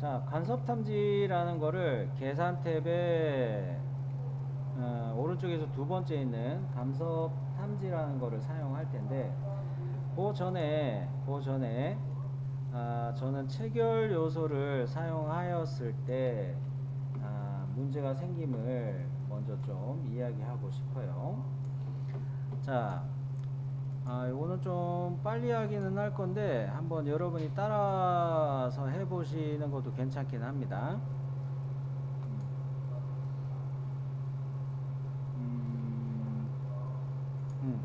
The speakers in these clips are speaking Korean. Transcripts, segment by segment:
자, 간섭 탐지라는 거를 계산 탭에 오른쪽에서 두 번째 있는 간섭 탐지라는 거를 사용할 텐데, 그 전에 저는 체결 요소를 사용하였을 때 문제가 생김을 먼저 좀 이야기하고 싶어요. 자, 이거는 좀 빨리 하기는 할 건데 한번 여러분이 따라서 해보시는 것도 괜찮긴 합니다. 음, 음,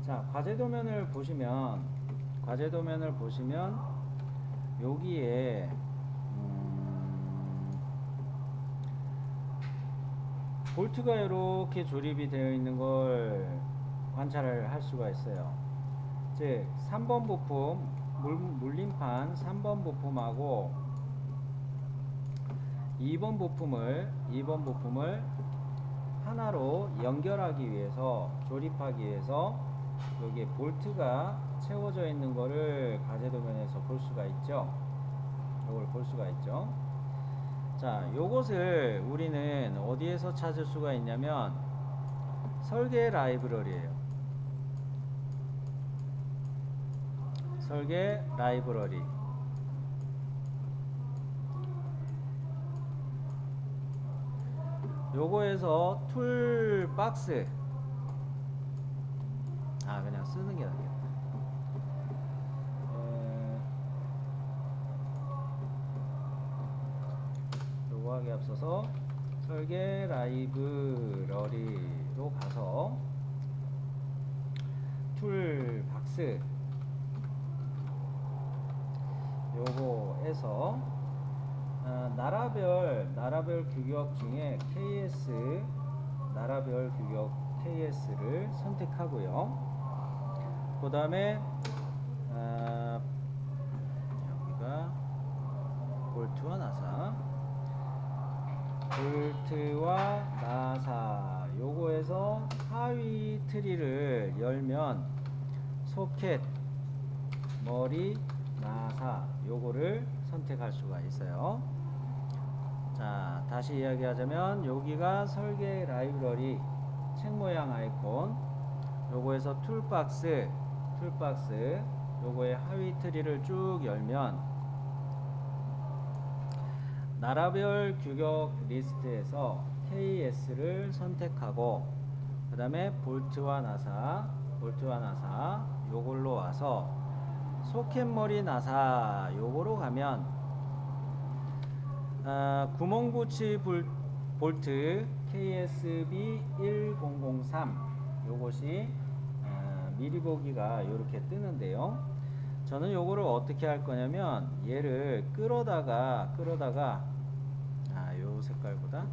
자, 과제도면을 보시면 여기에 볼트가 이렇게 조립이 되어 있는 걸 관찰을 할 수가 있어요. 즉 3번 부품 물림판 3번 부품하고 2번 부품을 하나로 연결하기 위해서, 조립하기 위해서 여기에 볼트가 채워져 있는 거를 가제도면에서 볼 수가 있죠. 요걸 볼 수가 있죠. 자, 요것을 우리는 어디에서 찾을 수가 있냐면 설계 라이브러리예요. 설계 라이브러리. 요거에서 툴박스, 그냥 쓰는 게 낫겠다. 요거 하기 앞서서 설계 라이브러리로 가서 툴박스 요거에서 나라별 규격 중에 KS 나라별 규격 KS를 선택하고요. 그 다음에 여기가 볼트와 나사 요거에서 하위 트리를 열면 소켓, 머리, 나사 요거를 선택할 수가 있어요. 자, 다시 이야기하자면 여기가 설계 라이브러리 책 모양 아이콘, 요거에서 툴박스 요거의 하위 트리를 쭉 열면 나라별 규격 리스트에서 KS를 선택하고 그 다음에 볼트와 나사 요걸로 와서 소켓 머리 나사 요거로 가면 구멍붙이 볼트 KSB 1003 요것이 미리 보기가 이렇게 뜨는데요. 저는 요거를 어떻게 할 거냐면 얘를 끌어다가 요 색깔보다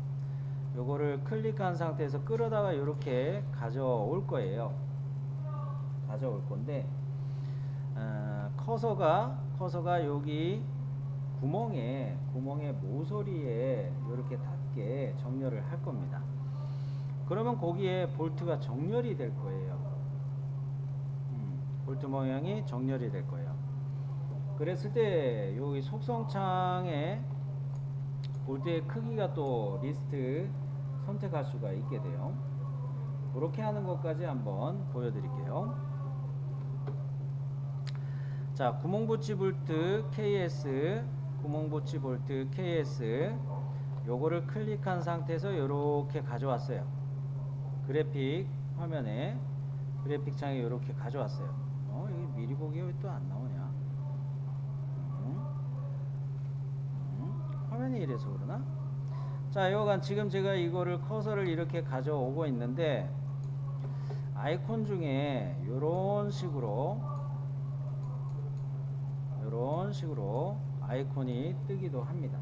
요거를 클릭한 상태에서 끌어다가 이렇게 가져올 거예요. 가져올 건데 커서가 여기 구멍에 모서리에 이렇게 닿게 정렬을 할 겁니다. 그러면 거기에 볼트가 정렬이 될 거예요. 볼트 모양이 정렬이 될 거예요. 그랬을 때 여기 속성창에 볼트의 크기가 또 리스트 선택할 수가 있게 돼요. 그렇게 하는 것까지 한번 보여드릴게요. 자, 구멍붙이 볼트 KS 요거를 클릭한 상태에서 이렇게 가져왔어요. 그래픽 화면에 그래픽 창에 이렇게 가져왔어요. 여기 미리 보기가 왜 또 안 나오냐? 화면이 이래서 그러나? 자, 여간 지금 제가 이거를 커서를 이렇게 가져오고 있는데 아이콘 중에 요런 식으로 아이콘이 뜨기도 합니다.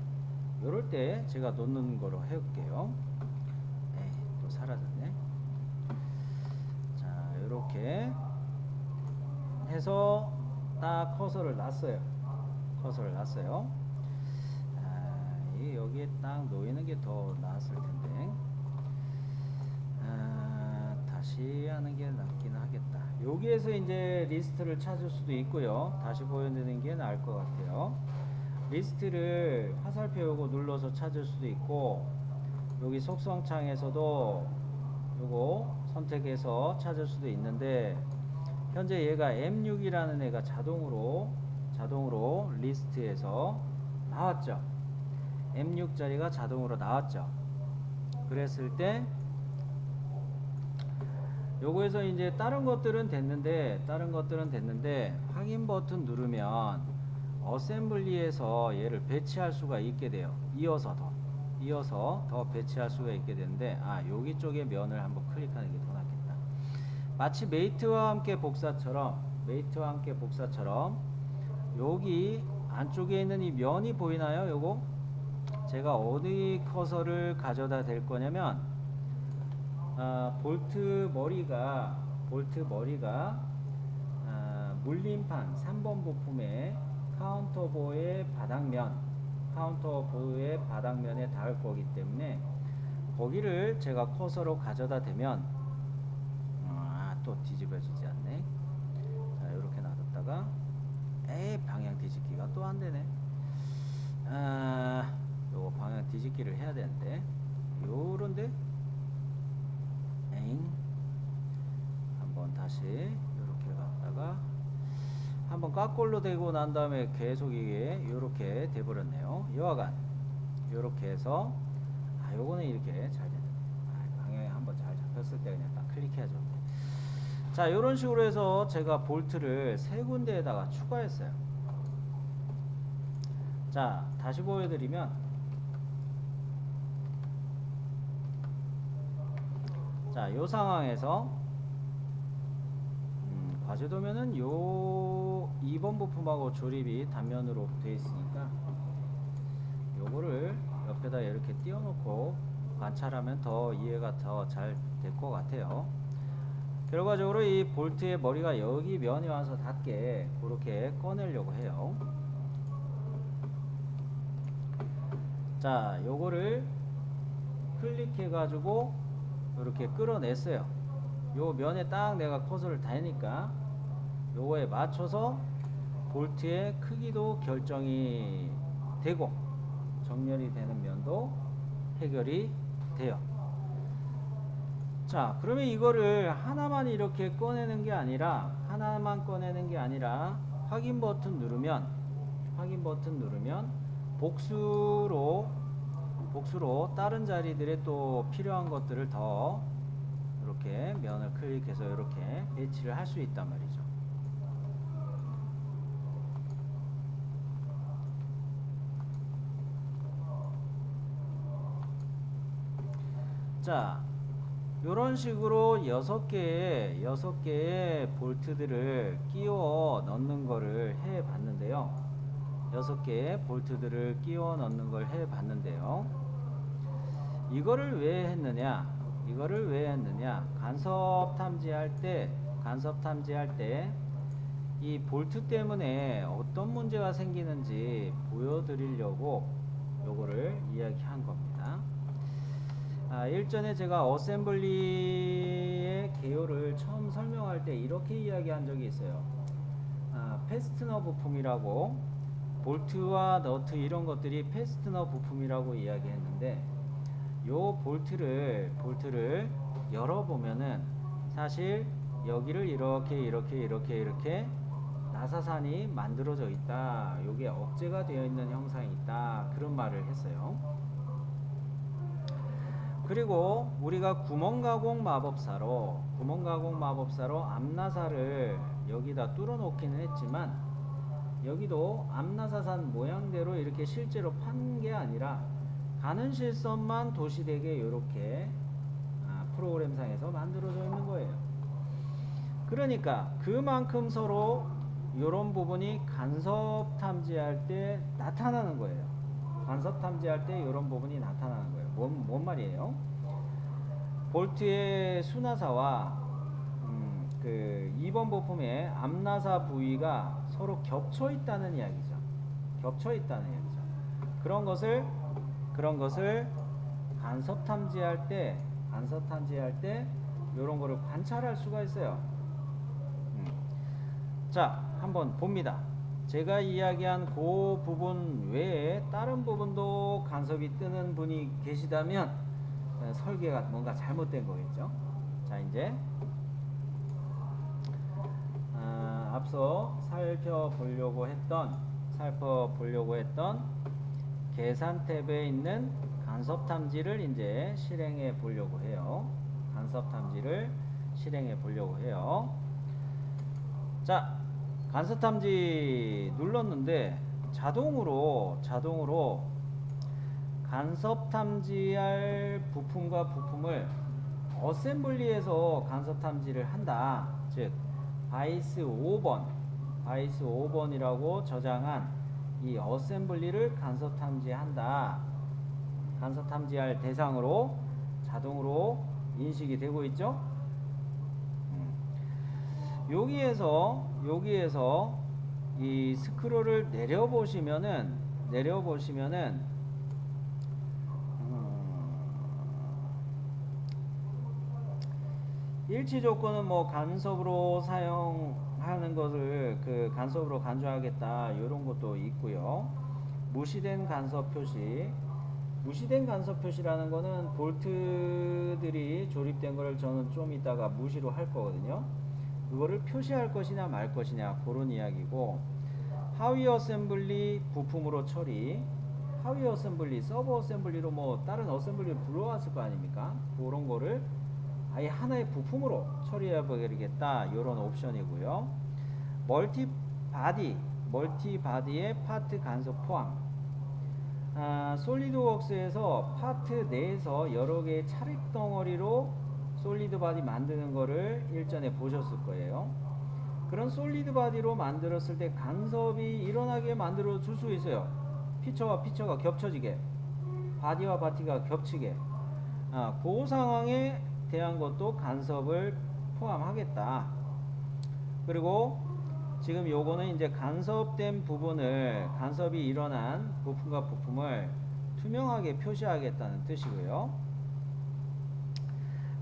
요럴 때 제가 놓는 거로 해볼게요. 에이, 또 사라졌네. 자, 요렇게 해서 딱 커서를 놨어요. 여기에 딱 놓이는 게 더 나았을 텐데 다시 하는 게 낫긴 하겠다. 여기에서 이제 리스트를 찾을 수도 있고요. 다시 보여드리는 게 나을 것 같아요. 리스트를 화살표 요거 눌러서 찾을 수도 있고, 여기 속성창에서도 요거 선택해서 찾을 수도 있는데, 현재 얘가 M6이라는 애가 자동으로 리스트에서 나왔죠. M6 자리가 자동으로 나왔죠. 그랬을 때 요거에서 이제 다른 것들은 됐는데 확인 버튼 누르면 어셈블리에서 얘를 배치할 수가 있게 돼요. 이어서 더 배치할 수가 있게 되는데, 여기 쪽에 면을 한번 클릭하는 게 더 낫겠다. 마치 메이트와 함께 복사처럼 여기 안쪽에 있는 이 면이 보이나요? 요거 제가 어디 커서를 가져다 댈 거냐면, 볼트 머리가 물림판 3번 부품의 카운터보의 바닥면에 닿을 거기 때문에 거기를 제가 커서로 가져다 대면 또 뒤집어지지 않네. 자, 이렇게 놔뒀다가 방향 뒤집기가 또 안 되네. 요거 방향 뒤집기를 해야 되는데, 요런데 한번 다시 이렇게 갔다가 한번 깍골로 대고 난 다음에 계속 이게 이렇게 돼버렸네요. 여하간 이렇게 해서 요거는 이렇게 잘 되네. 방향이 한번 잘 잡혔을 때 그냥 딱 클릭해야죠. 자, 이런 식으로 해서 제가 볼트를 세 군데에다가 추가했어요. 자, 다시 보여드리면, 자, 요 상황에서 과제도면은 요 2번 부품하고 조립이 단면으로 되어 있으니까 요거를 옆에다 이렇게 띄워놓고 관찰하면 더 이해가 더 잘 될 것 같아요. 결과적으로 이 볼트의 머리가 여기 면이 와서 닿게 그렇게 꺼내려고 해요. 자, 요거를 클릭해 가지고 이렇게 끌어냈어요. 요 면에 딱 내가 커서를 대니까 요거에 맞춰서 볼트의 크기도 결정이 되고 정렬이 되는 면도 해결이 돼요. 자, 그러면 이거를 하나만 이렇게 꺼내는 게 아니라 확인 버튼 누르면 복수로 다른 자리들에 또 필요한 것들을 더 이렇게 면을 클릭해서 이렇게 배치를 할 수 있단 말이죠. 자, 이런 식으로 6개의 볼트들을 끼워 넣는 거를 해 봤는데요. 6개의 볼트들을 끼워 넣는 걸 해 봤는데요. 이거를 왜 했느냐? 간섭 탐지할 때 이 볼트 때문에 어떤 문제가 생기는지 보여드리려고 요거를 이야기한 겁니다. 일전에 제가 어셈블리의 개요를 처음 설명할 때 이렇게 이야기한 적이 있어요. 패스트너 부품이라고, 볼트와 너트 이런 것들이 패스트너 부품이라고 이야기했는데, 요 볼트를 열어보면은 사실 여기를 이렇게 나사산이 만들어져 있다, 요게 억제가 되어 있는 형상이 있다, 그런 말을 했어요. 그리고 우리가 구멍가공 마법사로 앞나사를 여기다 뚫어 놓기는 했지만, 여기도 앞나사산 모양대로 이렇게 실제로 판 게 아니라 가는 실선만 도시되게 이렇게 프로그램상에서 만들어져 있는 거예요. 그러니까 그만큼 서로 이런 부분이 간섭 탐지할 때 나타나는 거예요. 이런 부분이 나타나는 거예요. 뭔 말이에요? 볼트의 수나사와 그 2번 부품의 앞나사 부위가 서로 겹쳐 있다는 이야기죠. 그런 것을 간섭 탐지할 때 이런 거를 관찰할 수가 있어요. 자, 한번 봅니다. 제가 이야기한 그 부분 외에 다른 부분도 간섭이 뜨는 분이 계시다면 설계가 뭔가 잘못된 거겠죠. 자, 이제 앞서 살펴보려고 했던 계산 탭에 있는 간섭 탐지를 이제 실행해 보려고 해요. 자, 간섭 탐지 눌렀는데 자동으로 간섭 탐지할 부품과 부품을 어셈블리에서 간섭 탐지를 한다. 즉 바이스 5번이라고 저장한 이 어셈블리를 간섭 탐지한다. 간섭 탐지할 대상으로 자동으로 인식이 되고 있죠. 여기에서 이 스크롤을 내려보시면은 일치 조건은 뭐 간섭으로 사용하는 것을 그 간섭으로 간주하겠다 이런 것도 있고요. 무시된 간섭 표시라는 거는 볼트들이 조립된 거를 저는 좀 이따가 무시로 할 거거든요. 그거를 표시할 것이냐 말 것이냐 그런 이야기고, 하위 어셈블리 부품으로 처리, 하위 어셈블리, 서브 어셈블리로 뭐 다른 어셈블리를 불러왔을 거 아닙니까? 그런 거를 아예 하나의 부품으로 처리해 버리겠다 이런 옵션이고요. 멀티바디의 파트 간섭 포함. 솔리드웍스에서 파트 내에서 여러 개의 차립 덩어리로 솔리드 바디 만드는 거를 일전에 보셨을 거예요. 그런 솔리드 바디로 만들었을 때 간섭이 일어나게 만들어 줄 수 있어요. 피처와 피처가 겹쳐지게, 바디와 바디가 겹치게. 그 상황에 대한 것도 간섭을 포함하겠다. 그리고 지금 요거는 이제 간섭된 부분을, 간섭이 일어난 부품과 부품을 투명하게 표시하겠다는 뜻이고요.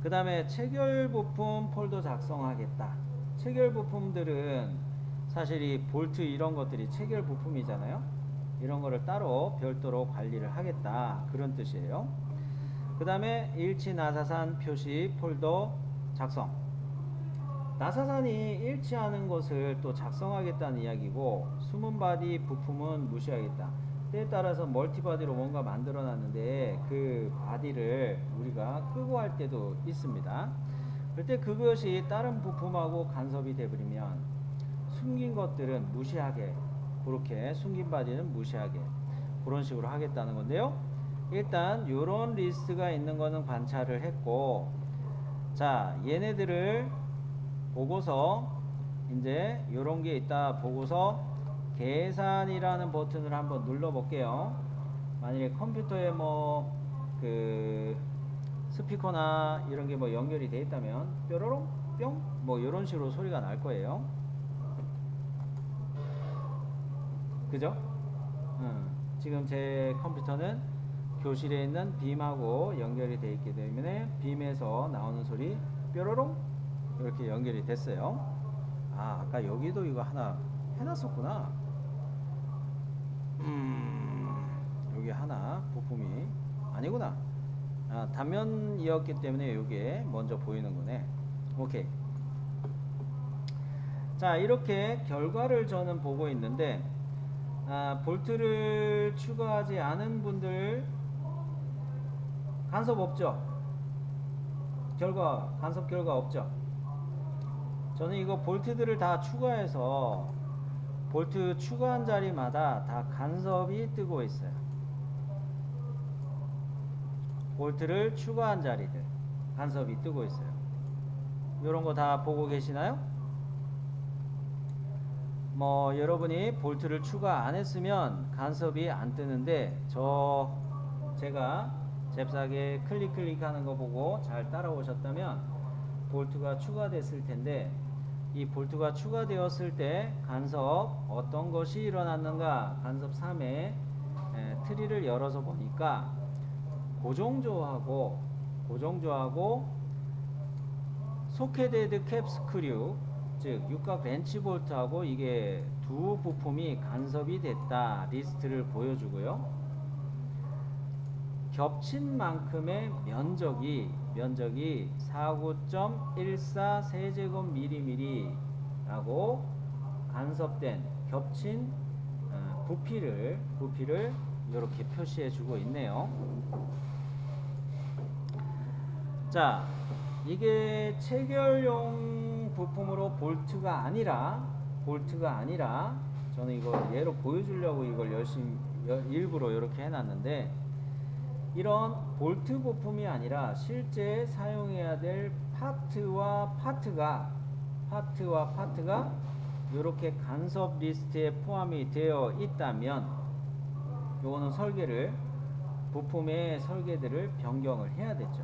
그 다음에 체결 부품 폴더 작성하겠다. 체결 부품들은 사실 이 볼트 이런 것들이 체결 부품이잖아요. 이런 거를 따로 별도로 관리를 하겠다 그런 뜻이에요. 그 다음에 일치 나사산 표시 폴더 작성. 나사산이 일치하는 것을 또 작성하겠다는 이야기고, 숨은 바디 부품은 무시하겠다. 때에 따라서 멀티바디로 뭔가 만들어 놨는데 그 바디를 우리가 끄고 할 때도 있습니다. 그럴 때 그것이 다른 부품하고 간섭이 되버리면 숨긴 것들은 무시하게, 그렇게 숨긴 바디는 무시하게 그런 식으로 하겠다는 건데요. 일단 요런 리스트가 있는 거는 관찰을 했고, 자, 얘네들을 보고서 이제 요런 게 있다 보고서 계산이라는 버튼을 한번 눌러 볼게요. 만약에 컴퓨터에 뭐 그 스피커나 이런 게 뭐 연결이 돼 있다면 뾰로롱 뿅 뭐 이런 식으로 소리가 날 거예요. 그죠? 지금 제 컴퓨터는 교실에 있는 빔하고 연결이 되어 있기 때문에 빔에서 나오는 소리 뾰로롱 이렇게 연결이 됐어요. 아까 여기도 이거 하나 해놨었구나. 여기 하나 부품이 아니구나. 단면이었기 때문에 이게 먼저 보이는 거네. 오케이. 자, 이렇게 결과를 저는 보고 있는데, 볼트를 추가하지 않은 분들 간섭 없죠? 간섭 결과 없죠? 저는 이거 볼트들을 다 추가해서 볼트 추가한 자리마다 다 간섭이 뜨고 있어요. 볼트를 추가한 자리들 간섭이 뜨고 있어요. 이런 거 다 보고 계시나요? 뭐 여러분이 볼트를 추가 안 했으면 간섭이 안 뜨는데, 제가 잽싸게 클릭하는 거 보고 잘 따라오셨다면 볼트가 추가됐을 텐데, 이 볼트가 추가되었을 때 간섭 어떤 것이 일어났는가, 간섭 3의 트리를 열어서 보니까 고정조하고 소켓헤드 캡 스크류, 즉 육각 렌치 볼트하고 이게 두 부품이 간섭이 됐다 리스트를 보여주고요. 겹친 만큼의 면적이 49.14 세제곱밀리미터라고 간섭된 겹친 부피를 이렇게 표시해 주고 있네요. 자, 이게 체결용 부품으로 볼트가 아니라 저는 이거 예로 보여주려고 이걸 열심히 일부러 이렇게 해놨는데, 이런 볼트 부품이 아니라 실제 사용해야 될 파트와 파트가 이렇게 간섭 리스트에 포함이 되어 있다면 요거는 부품의 설계들을 변경을 해야 되죠.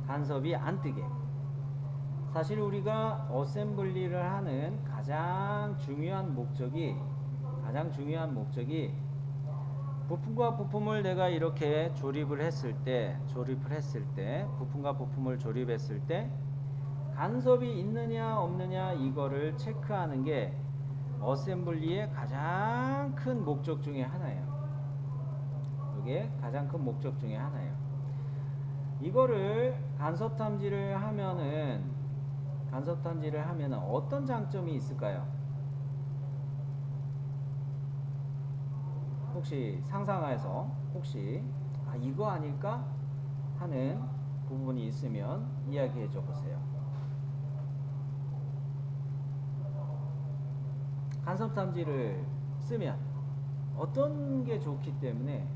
간섭이 안 뜨게. 사실 우리가 어셈블리를 하는 가장 중요한 목적이 부품과 부품을 내가 이렇게 조립을 했을 때 부품과 부품을 조립했을 때 간섭이 있느냐 없느냐 이거를 체크하는 게 어셈블리의 가장 큰 목적 중에 하나예요. 이게 가장 큰 목적 중에 하나예요. 이거를 간섭 탐지를 하면은 어떤 장점이 있을까요? 혹시 상상해서 이거 아닐까 하는 부분이 있으면 이야기해 줘 보세요. 간섭 탐지를 쓰면 어떤 게 좋기 때문에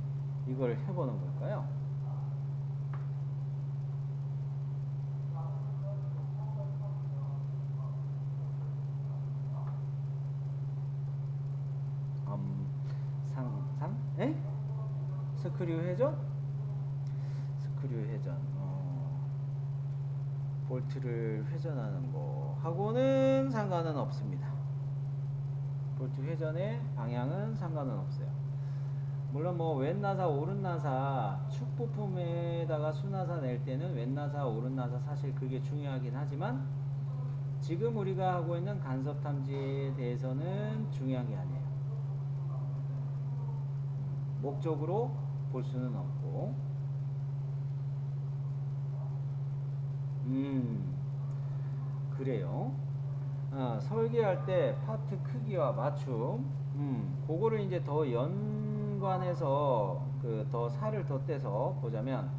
이걸 해보는 걸까요? 상상? 에? 스크류 회전? 볼트를 회전하는 거 하고는 상관은 없습니다. 볼트 회전의 방향은 상관은 없어요. 물론 뭐 왼나사 오른나사 축 부품에다가 수나사 낼 때는 왼나사 오른나사 사실 그게 중요하긴 하지만 지금 우리가 하고 있는 간섭 탐지에 대해서는 중요한 게 아니에요. 목적으로 볼 수는 없고. 그래요. 설계할 때 파트 크기와 맞춤, 그거를 이제 더 연관해서 더 살을 더 떼서 보자면,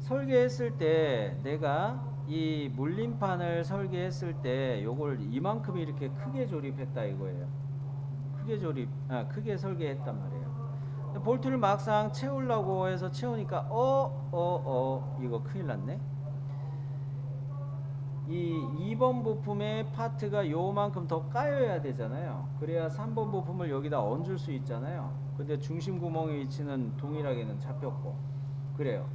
설계했을 때 내가 이 물림판을 설계했을 때 요걸 이만큼 이렇게 크게 조립했다 이거예요. 크게 설계했단 말이에요. 볼트를 막상 채우려고 해서 채우니까 이거 큰일 났네. 이 2번 부품의 파트가 요만큼 더 까여야 되잖아요. 그래야 3번 부품을 여기다 얹을 수 있잖아요. 근데 중심 구멍의 위치는 동일하게는 잡혔고 그래요.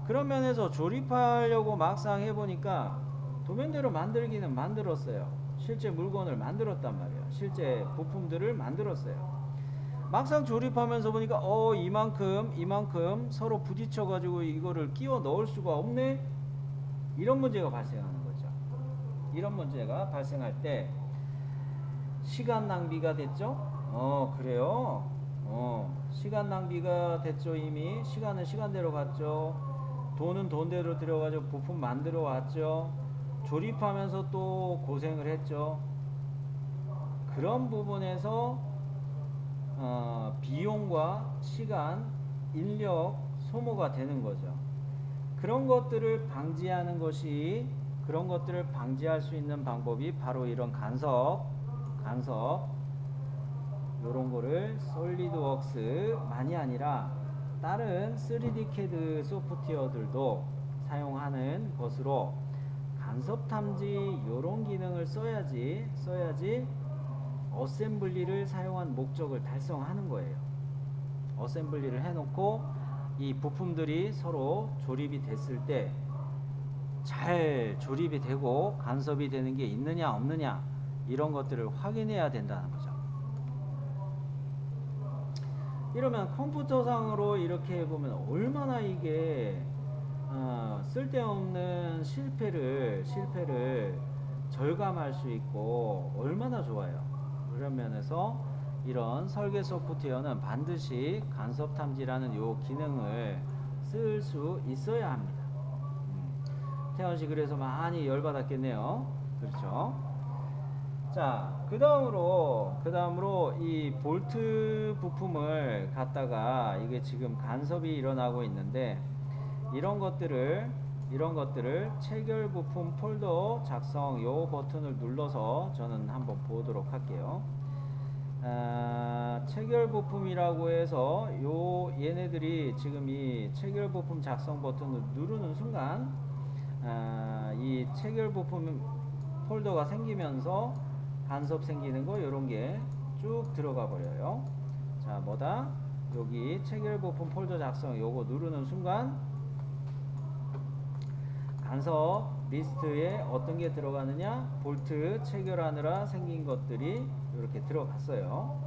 그런 면에서 조립하려고 막상 해보니까 도면대로 만들기는 만들었어요. 실제 물건을 만들었단 말이에요. 실제 부품들을 만들었어요. 막상 조립하면서 보니까 이만큼 서로 부딪혀 가지고 이거를 끼워 넣을 수가 없네. 이런 문제가 발생하는 거죠. 이런 문제가 발생할 때 시간 낭비가 됐죠? 그래요. 시간 낭비가 됐죠. 이미 시간은 시간대로 갔죠. 돈은 돈대로 들여가지고 부품 만들어 왔죠. 조립하면서 또 고생을 했죠. 그런 부분에서 비용과 시간, 인력 소모가 되는 거죠. 그런 것들을 방지할 수 있는 방법이 바로 이런 간섭 요런 거를 솔리드웍스만이 아니라 다른 3D CAD 소프트웨어들도 사용하는 것으로 간섭 탐지 요런 기능을 써야지 어셈블리를 사용한 목적을 달성하는 거예요. 어셈블리를 해놓고 이 부품들이 서로 조립이 됐을 때 잘 조립이 되고 간섭이 되는 게 있느냐 없느냐 이런 것들을 확인해야 된다는 거죠. 이러면 컴퓨터상으로 이렇게 해보면 얼마나 이게 쓸데없는 실패를 절감할 수 있고 얼마나 좋아요. 그런 면에서 이런 설계 소프트웨어는 반드시 간섭 탐지라는 요 기능을 쓸 수 있어야 합니다. 태연 씨 그래서 많이 열받았겠네요. 그렇죠? 자, 그 다음으로 이 볼트 부품을 갖다가 이게 지금 간섭이 일어나고 있는데 이런 것들을 체결 부품 폴더 작성 요 버튼을 눌러서 저는 한번 보도록 할게요. 체결 부품이라고 해서 얘네들이 지금 이 체결 부품 작성 버튼을 누르는 순간 이 체결 부품 폴더가 생기면서 간섭 생기는 거 요런 게 쭉 들어가 버려요. 자, 뭐다? 여기 체결 부품 폴더 작성 요거 누르는 순간 간섭 리스트에 어떤 게 들어가느냐? 볼트 체결하느라 생긴 것들이 이렇게 들어갔어요.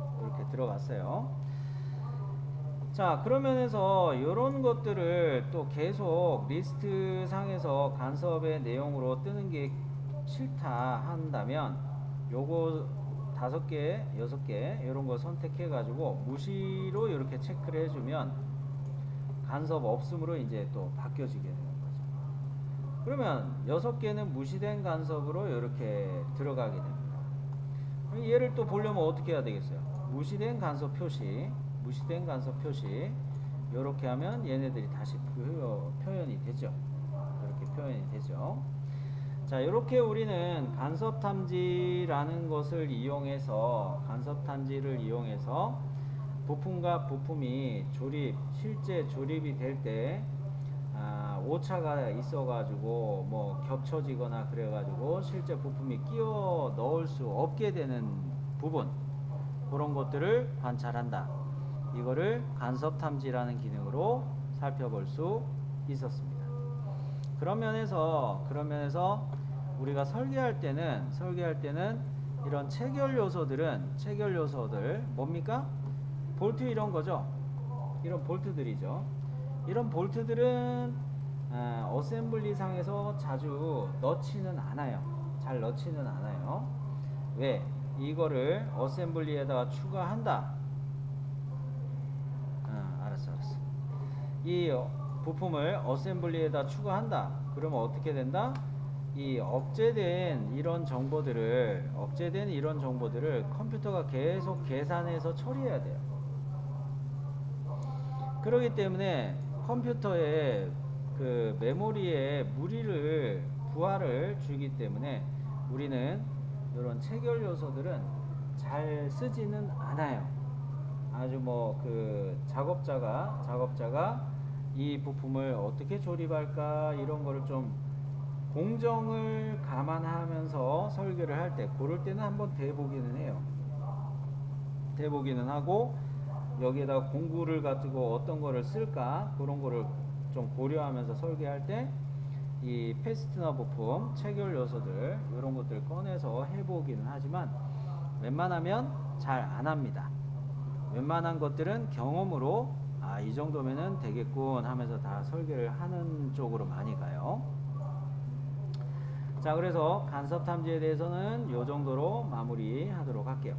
자, 그러면서 이런 것들을 또 계속 리스트 상에서 간섭의 내용으로 뜨는 게 싫다 한다면 요거 5개, 6개 이런 거 선택해 가지고 무시로 이렇게 체크를 해주면 간섭 없음으로 이제 또 바뀌어지게 되는 거죠. 그러면 6개는 무시된 간섭으로 이렇게 들어가게 됩니다. 얘를 또 보려면 어떻게 해야 되겠어요? 무시된 간섭 표시 이렇게 하면 얘네들이 다시 표현이 되죠. 이렇게 표현이 되죠. 자, 이렇게 우리는 간섭 탐지라는 것을 이용해서 부품과 부품이 실제 조립이 될 때 오차가 있어가지고 뭐 겹쳐지거나 그래가지고 실제 부품이 끼워 넣을 수 없게 되는 부분, 그런 것들을 관찰한다. 이거를 간섭 탐지라는 기능으로 살펴볼 수 있었습니다. 그런 면에서 우리가 설계할 때는 이런 체결 요소들 뭡니까? 볼트 이런 거죠. 이런 볼트들이죠. 이런 볼트들은 어셈블리 상에서 자주 잘 넣지는 않아요. 왜? 이거를 어셈블리에다가 추가한다. 알았어. 이 부품을 어셈블리에다 추가한다. 그러면 어떻게 된다? 이 억제된 이런 정보들을 컴퓨터가 계속 계산해서 처리해야 돼요. 그렇기 때문에 컴퓨터에 그 메모리에 부하를 주기 때문에 우리는 이런 체결 요소들은 잘 쓰지는 않아요. 아주 뭐 그 작업자가 이 부품을 어떻게 조립할까 이런 거를 좀 공정을 감안하면서 설계를 할 때 그럴 때는 한번 대보기는 하고 여기에다가 공구를 가지고 어떤 거를 쓸까 그런 거를 좀 고려하면서 설계할 때 이 패스트너 부품 체결 요소들 이런 것들 꺼내서 해보기는 하지만 웬만하면 잘 안 합니다. 웬만한 것들은 경험으로 이 정도면은 되겠군 하면서 다 설계를 하는 쪽으로 많이 가요. 자, 그래서 간섭 탐지에 대해서는 이 정도로 마무리하도록 할게요.